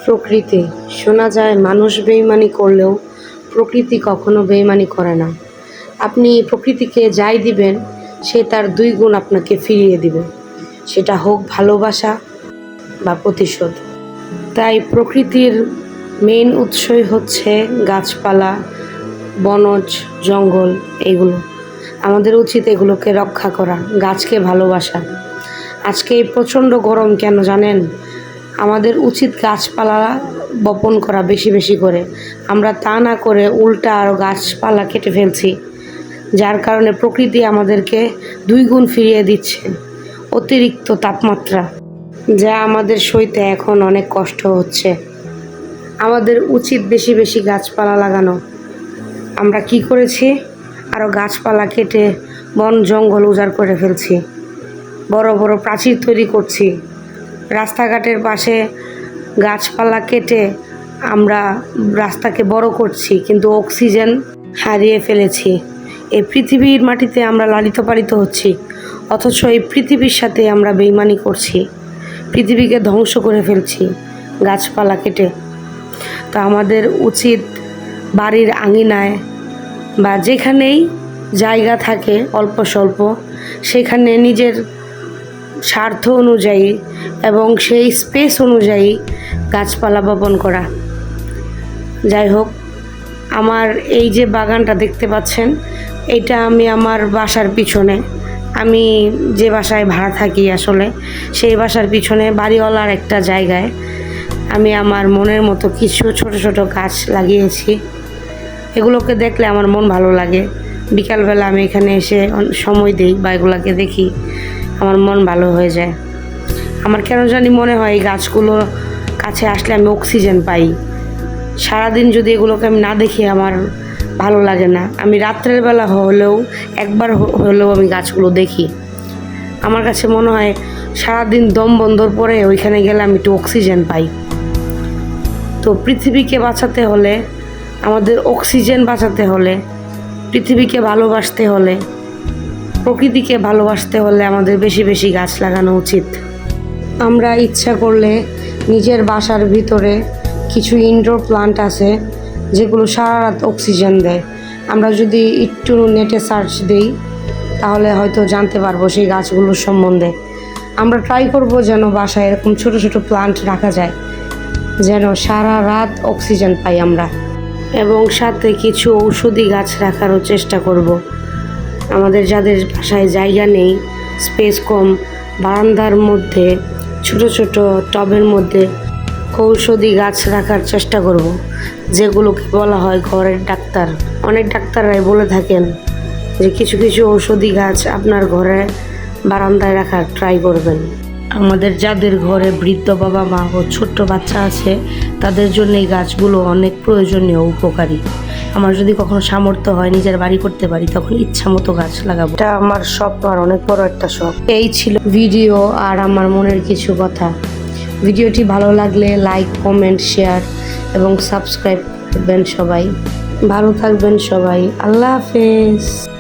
প্রকৃতি শোনা যায় মানুষ বেইমানি করলেও প্রকৃতি কখনো বেইমানি করে না। আপনি প্রকৃতিকে যাই দিবেন সে তার 2 গুণ আপনাকে ফিরিয়ে দিবে, সেটা হোক ভালোবাসা বা প্রতিশোধ। তাই প্রকৃতির মেইন উৎসই হচ্ছে গাছপালা, বনজ জঙ্গল। এগুলো আমাদের উচিত এগুলোকে রক্ষা করা, গাছকে ভালোবাসা। আজকে এই প্রচণ্ড গরম কেন জানেন? আমাদের উচিত গাছপালা বপন করা বেশি বেশি করে। আমরা তা না করে উল্টা আরও গাছপালা কেটে ফেলছি, যার কারণে প্রকৃতি আমাদেরকে 2 গুণ ফিরিয়ে দিচ্ছে। অতিরিক্ত তাপমাত্রা যা আমাদের সইতে এখন অনেক কষ্ট হচ্ছে। আমাদের উচিত বেশি বেশি গাছপালা লাগানো। আমরা কি করেছি? আরও গাছপালা কেটে বন জঙ্গল উজাড় করে ফেলছি, বড় বড় প্রাচীর তৈরি করছি, রাস্তাঘাটের পাশে গাছপালা কেটে আমরা রাস্তাকে বড় করছি, কিন্তু অক্সিজেন হারিয়ে ফেলেছি। এই পৃথিবীর মাটিতে আমরা লালিত পালিত হচ্ছি, অথচ এই পৃথিবীর সাথে আমরা বেইমানি করছি, পৃথিবীকে ধ্বংস করে ফেলছি গাছপালা কেটে। তো আমাদের উচিত বাড়ির আঙিনায় বা যেখানেই জায়গা থাকে অল্প স্বল্প, সেখানে নিজের স্বার্থ অনুযায়ী এবং সেই স্পেস অনুযায়ী গাছপালা বপন করা। যাই হোক, আমার এই যে বাগানটা দেখতে পাচ্ছেন, এটা আমি আমার বাসার পিছনে, আমি যে বাসায় ভাড়া থাকি আসলে সেই বাসার পিছনে বাড়িওয়ালার একটা জায়গায় আমি আমার মনের মতো কিছু ছোট ছোট গাছ লাগিয়েছি। এগুলোকে দেখলে আমার মন ভালো লাগে। বিকালবেলা আমি এখানে এসে সময় দিই বা এগুলোকে দেখি, আমার মন ভালো হয়ে যায়। আমার কেন জানি মনে হয় এই গাছগুলোর কাছে আসলে আমি অক্সিজেন পাই। সারাদিন যদি এগুলোকে আমি না দেখি আমার ভালো লাগে না। আমি রাত্রের বেলা হলেও একবার হলেও আমি গাছগুলো দেখি। আমার কাছে মনে হয় সারাদিন দম বন্ধর পরে ওইখানে গেলে আমি একটু অক্সিজেন পাই। তো পৃথিবীকে বাঁচাতে হলে, আমাদের অক্সিজেন বাঁচাতে হলে, পৃথিবীকে ভালোবাসতে হলে, প্রকৃতিকে ভালোবাসতে হলে আমাদের বেশি বেশি গাছ লাগানো উচিত। আমরা ইচ্ছা করলে নিজের বাসার ভিতরে কিছু ইনডোর প্লান্ট আছে যেগুলো সারা রাত অক্সিজেন দেয়। আমরা যদি একটু নেটে সার্চ দিই তাহলে হয়তো জানতে পারবো সেই গাছগুলোর সম্বন্ধে। আমরা ট্রাই করব যেন বাসায় এরকম ছোট ছোট প্লান্ট রাখা যায়, যেন সারা রাত অক্সিজেন পাই আমরা। এবং সাথে কিছু ঔষধি গাছ রাখারও চেষ্টা করব। আমাদের যাদের বাসায় জায়গা নেই, স্পেস কম, বারান্দার মধ্যে ছোট ছোট টবের মধ্যে ঔষধি গাছ রাখার চেষ্টা করব, যেগুলোকে বলা হয় ঘরের ডাক্তার। অনেক ডাক্তাররাই বলে থাকেন যে কিছু কিছু ঔষধি গাছ আপনার ঘরে বারান্দায় রাখার ট্রাই করবেন। আমাদের যাদের ঘরে বৃদ্ধ বাবা মা ও ছোট্ট বাচ্চা আছে তাদের জন্য এই গাছগুলো অনেক প্রয়োজনীয়, উপকারী। আমার যদি কখনো সামর্থ্য হয় নিজের বাড়ি করতে পারি, তখন ইচ্ছা মতো গাছ লাগাবো। এটা আমার স্বপ্ন, আর অনেক বড় একটা শখ। এই ছিল ভিডিও আর আমার মনের কিছু কথা। ভিডিওটি ভালো লাগলে লাইক, কমেন্ট, শেয়ার এবং সাবস্ক্রাইব করবেন সবাই। ভালো থাকবেন সবাই। আল্লাহ হাফেজ।